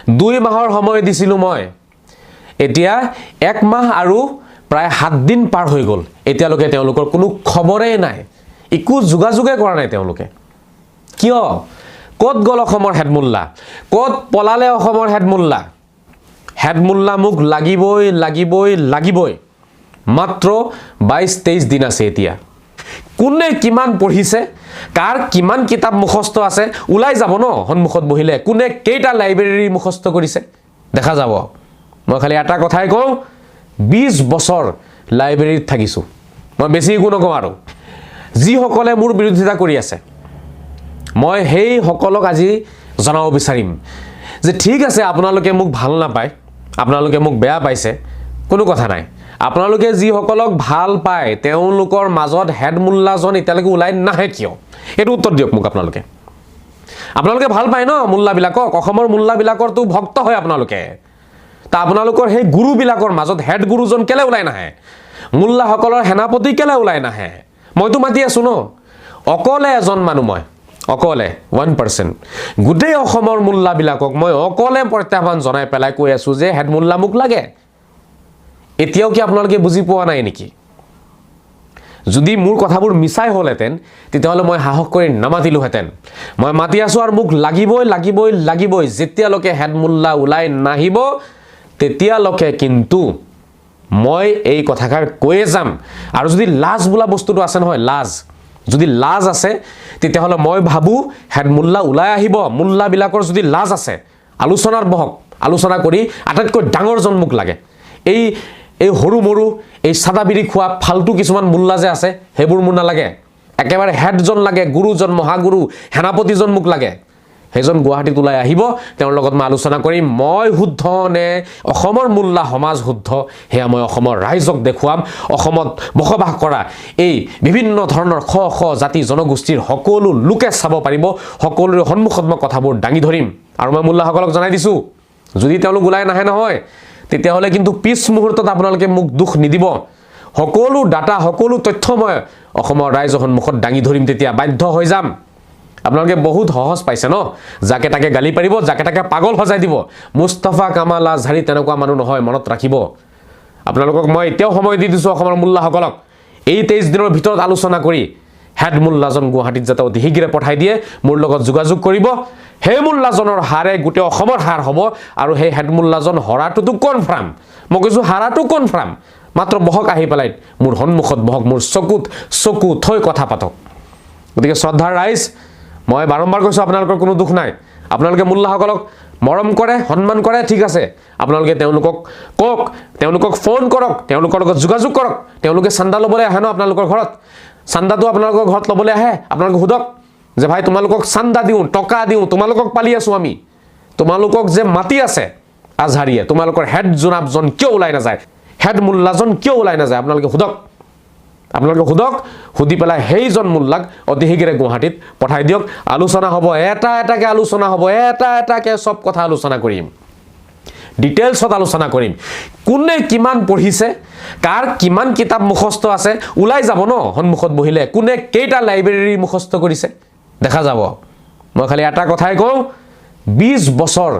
2 মাহৰ সময় দিছিলোঁ মই এতিয়া 1 মাহ আৰু প্ৰায় 7 দিন পাৰ হৈ গ'ল এতিয়ালৈকে তেওঁলোকৰ কোনো খবৰেই নাই একো যোগাযোগে কৰা নাই তেওঁলোকে কিয় ক'ত গ'ল অসমৰ হেডমুল্লা ক'ত পলালে অসমৰ হেডমুল্লা মোক লাগিবই মাত্ৰ 22-23 দিন আছে এতিয়া কোনে কিমান পঢ়িছে কাৰ কিমান কিতাপ মুখস্থ আছে উলাই যাব ন সন্মুখত বহিলে কোনে কেইটা লাইব্ৰেৰী মুখস্থ কৰিছে দেখা যাব মই খালি এটা কথাই কওঁ 20 বছৰ লাইব্ৰেৰীত থাকিছো মই বেছি একো নকওঁ আৰু যি সকলে মোৰ বিৰোধিতা কৰি আছে মই হেই সকলক আজি জনাব বিচাৰিম যে ঠিক আছে আপোনালোকে মোক ভাল নাপায় আপোনালোকে মোক বেয়া পাইছে কোনো কথা নাই আপোনালোকে যি সকলক ভাল পায় তেওঁলোকৰ মাজত হেডমুল্লাজন এতিয়ালৈকে উলাই নাহে কিয় এটো উত্তৰ দিয়ক মোক আপোনালোকে ভাল পায় ন মুল্লাবিলাকক অসমৰ মুল্লাবিলাকৰ তো ভক্ত হয় আপোনালোকে তা আপোনালোকৰ সেই গুৰুবিলাকৰ মাজত হেড গুৰুজন কেলে উলাই নাহে মুল্লা সকলৰ সেনাপতি কেলে উলাই নাহে মইতো মাতি আছো ন অকলে এজন মানুহ মই অকলে 1% গুটেই অসমৰ মুল্লাবিলাকক মই অকলে প্ৰত্যাহ্বান জনাই পেলাই কৈ আছো যে হেডমুল্লা মোক লাগে এতিয়াও কি আপোনালোকে বুজি পোৱা নাই নেকি যদি মোৰ কথাবোৰ মিছাই হলহেতেন তেতিয়াহলে মই সাহস কৰি নামাতিলোহেতেন মই মাতি আছো আৰু মোক লাগিবই যেতিয়ালৈকে হেডমুল্লা উলাই নাহিব তেতিয়ালৈকে কিন্তু মই এই কথাকাৰ কৈয়ে যাম আৰু যদি লাজ বোলা বস্তুটো আছে নহয় যদি লাজ আছে তেতিয়াহলে মই ভাবো হেডমুল্লা উলাই আহিব মুল্লাবিলাকৰ যদি লাজ আছে আলোচনাৰ বহক আলোচনা কৰি আটাইতকৈ ডাঙৰ জন মোক লাগে এই হৰু মৰু এই সাদাবিৰি খোৱা ফালতু কিছুমান মুল্লা যে আছে হেবোৰ মোৰ নালাগে একেবাৰে হেডজন লাগে গুৰুজন মহাগুৰু সেনাপতিজন মোক লাগে হেজন গুৱাহাটীত উলাই আহিব তেওঁৰ লগত মই আলোচনা কৰিম মই শুদ্ধ নে অসমৰ মুল্লা সমাজ শুদ্ধ হেয়া মই অসমৰ ৰাইজক দেখুৱাম অসমত বসবাস কৰা এই বিভিন্ন ধৰণৰ খ জাতি জনগোষ্ঠীৰ সকলো লোকে চাব পাৰিব সকলোৰে সন্মুখত মই কথাবোৰ দাঙি ধৰিম আৰু মই মুল্লাসকলক জনাই দিছো যদি তেওঁলোক উলাই নাহে নহয় তেতিয়াহলে কিন্তু পিছ মুহূৰ্তত আপোনালোকে মোক দুখ নিদিব সকলো ডাটা সকলো তথ্য মই অসমৰ ৰাইজৰ সন্মুখত দাঙি ধৰিম তেতিয়া বাধ্য হৈ যাম আপোনালোকে বহুত সহজ পাইছে ন যাকে তাকে গালি পাৰিব যাকে তাকে পাগল সজাই দিব মুস্তাফা কামাল আজহাৰী তেনেকুৱা মানুহ নহয় মনত ৰাখিব আপোনালোকক মই এতিয়াও সময় দি দিছো অসমৰ মুল্লাসকলক এই 23 দিনৰ ভিতৰত আলোচনা কৰি হেডমুল্লাজন গুৱাহাটীত যাতে অতি শীঘ্ৰে পঠাই দিয়ে মোৰ লগত যোগাযোগ কৰিব সেই মুল্লাজনৰ হাৰে গোটেই অসমৰ হাৰ হ'ব আৰু সেই হেডমুল্লাজন হৰাটোতো কনফাৰ্ম মই কৈছো হাৰাটো কনফাৰ্ম মাত্ৰ বহক আহি পেলাই মোৰ সন্মুখত বহক মোৰ চকু থৈ কথা পাতক গতিকে শ্ৰদ্ধাৰ ৰাইজ মই বাৰম্বাৰ কৈছো আপোনালোকৰ কোনো দুখ নাই আপোনালোকে মুল্লাসকলক মৰম কৰে সন্মান কৰে ঠিক আছে আপোনালোকে তেওঁলোকক ফোন কৰক তেওঁলোকৰ লগত যোগাযোগ কৰক তেওঁলোকে চান্দা লবলৈ আহে ন আপোনালোকৰ ঘৰত চান্দাটো আপোনালোকৰ ঘৰত লবলৈ আহে আপোনালোকে হুদক যে ভাই তোমালোকক চান্দা দিও টকা দিও তোমালোকক পালি আছো আমি তোমালোকক যে মাটি আছে আজহাৰীয়ে তোমালোকৰ হেড জনাবজন কিয় ওলাই না যায় হেড মুল্লাজন কিয় ওলাই না যায় আপোনালোকে হুদক হুদি পেলাই হেইজন মুল্লাক অতি শীঘ্ৰে গুৱাহাটীত পঠাই দিয়ক আলোচনা হ'ব এটাকে আলোচনা হ'ব এটাকে সব কথা আলোচনা কৰিম ডিটেইলছত আলোচনা কৰিম কোনে কিমান পঢ়িছে কাৰ কিমান কিতাপ মুখস্থ আছে উলাই যাব ন সন্মুখত বহিলে কোনে কেইটা লাইব্ৰেৰী মুখস্থ কৰিছে দেখা যাব মই খালি এটা কথাই কওঁ 20 বছৰ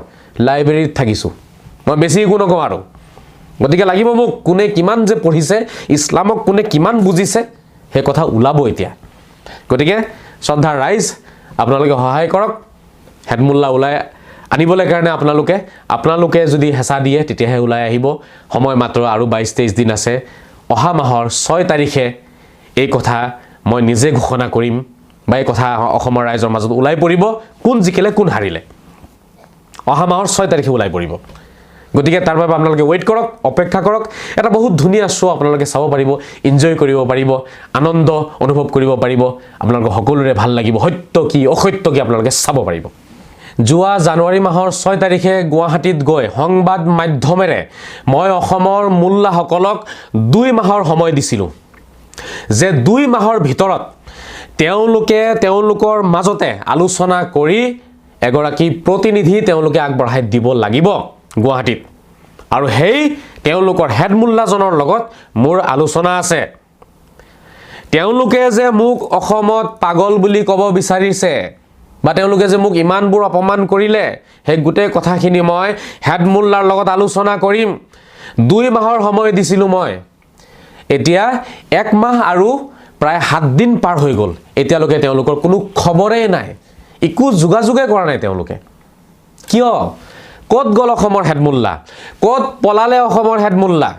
লাইব্ৰেৰীত থাকিছো মই বেছি একো নকওঁ আৰু গতিকে লাগিব মোক কোনে কিমান যে পঢ়িছে ইছলামক কোনে কিমান বুজিছে হে কথা উলাব এতিয়া গতিকে শ্ৰদ্ধাৰ ৰাইজ আপোনালোকে সহায় কৰক হেডমুল্লা উলাই আনিবলৈ কাৰণে আপোনালোকে যদি হেঁচা দিয়ে তেতিয়াহে উলাই আহিব সময় মাত্ৰ আৰু 22-23 দিন আছে অহা মাহৰ 6 তাৰিখে এই কথা মই নিজে ঘোষণা কৰিম বা এই কথা অসমৰ ৰাইজৰ মাজত উলাই পৰিব কোন জিকিলে কোন হাৰিলে অহা মাহৰ 6 তাৰিখে উলাই পৰিব গতিকে তাৰ বাবে আপোনালোকে ওয়েট কৰক অপেক্ষা কৰক এটা বহুত ধুনীয়া শো আপোনালোকে চাব পাৰিব এনজয় কৰিব পাৰিব আনন্দ অনুভৱ কৰিব পাৰিব আপোনালোক সকলোৰে ভাল লাগিব সত্য কি অসত্য কি আপোনালোকে চাব পাৰিব জুৱা জানুৱাৰী মাহৰ 6 তাৰিখে গুৱাহাটীত গৈ সংবাদ মাধ্যমেৰে মই অসমৰ মুল্লাসকলক 2 মাহৰ সময় দিছিলো যে 2 মাহৰ ভিতৰত তেওঁলোকৰ মাজতে আলোচনা কৰি এগৰাকী প্ৰতিনিধি তেওঁলোকে আগবঢ়াই দিব লাগিব গুৱাহাটীত আৰু হেই তেওঁলোকৰ হেডমুল্লাজনৰ লগত মোৰ আলোচনা আছে তেওঁলোকে যে মোক অসমত পাগল বুলি ক'ব বিচাৰিছে বা তেওঁলোকে যে মোক ইমানবোৰ অপমান কৰিলে, সেই গোটেই কথাখিনি মই হেড মোল্লাৰ লগত আলোচনা কৰিম। 2 মাহৰ সময় দিছিলোঁ মই, এতিয়া 1 মাহ আৰু প্ৰায় 7 দিন পাৰ হৈ গ'ল, এতিয়ালৈকে তেওঁলোকৰ কোনো খবৰেই নাই, একো যোগাযোগে কৰা নাই তেওঁলোকে। কিয়? ক'ত গ'ল অসমৰ হেড মোল্লা? ক'ত পলালে অসমৰ হেড মোল্লা?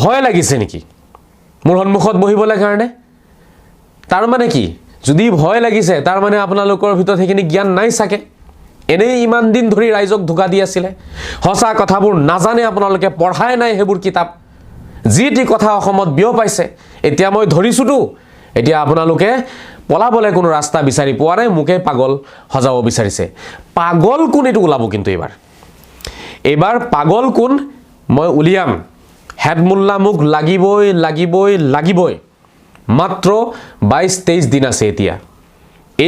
ভয় লাগিছে নেকি মোৰ সন্মুখত বহিবলৈ কাৰণে? তাৰ মানে কি? যদি ভয় লাগিছে তাৰ মানে আপোনালোকৰ ভিতৰত সেইখিনি জ্ঞান নাই চাগে, এনেই ইমান দিন ধৰি ৰাইজক ধোকা দি আছিলে, সঁচা কথাবোৰ নাজানে আপোনালোকে, পঢ়াই নাই সেইবোৰ কিতাপ, যি টি কথা অসমত বিয়পাইছে। এতিয়া মই ধৰিছোঁতো, এতিয়া আপোনালোকে পলাবলৈ কোনো ৰাস্তা বিচাৰি পোৱা নাই, মোকে পাগল সজাব বিচাৰিছে। পাগল কোন এইটো ওলাব, কিন্তু এইবাৰ পাগল কোন মই উলিয়াম। হেড মোল্লা মোক লাগিবই লাগিবই লাগিবই। মাত্ৰ 22-23 দিন আছে এতিয়া।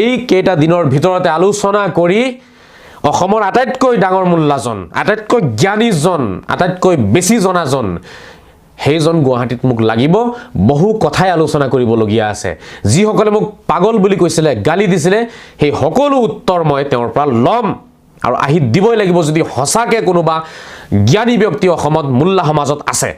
এই কেইটা দিনৰ ভিতৰতে আলোচনা কৰি অসমৰ আটাইতকৈ ডাঙৰ মোল্লাজন, আটাইতকৈ জ্ঞানীজন, আটাইতকৈ বেছি জনাজন, সেইজন গুৱাহাটীত মোক লাগিব। বহু কথাই আলোচনা কৰিবলগীয়া আছে। যিসকলে মোক পাগল বুলি কৈছিলে, গালি দিছিলে, সেই সকলো উত্তৰ মই তেওঁৰ পৰা ল'ম আৰু আহি দিবই লাগিব, যদি সঁচাকৈ কোনোবা জ্ঞানী ব্যক্তি অসমত মোল্লা সমাজত আছে।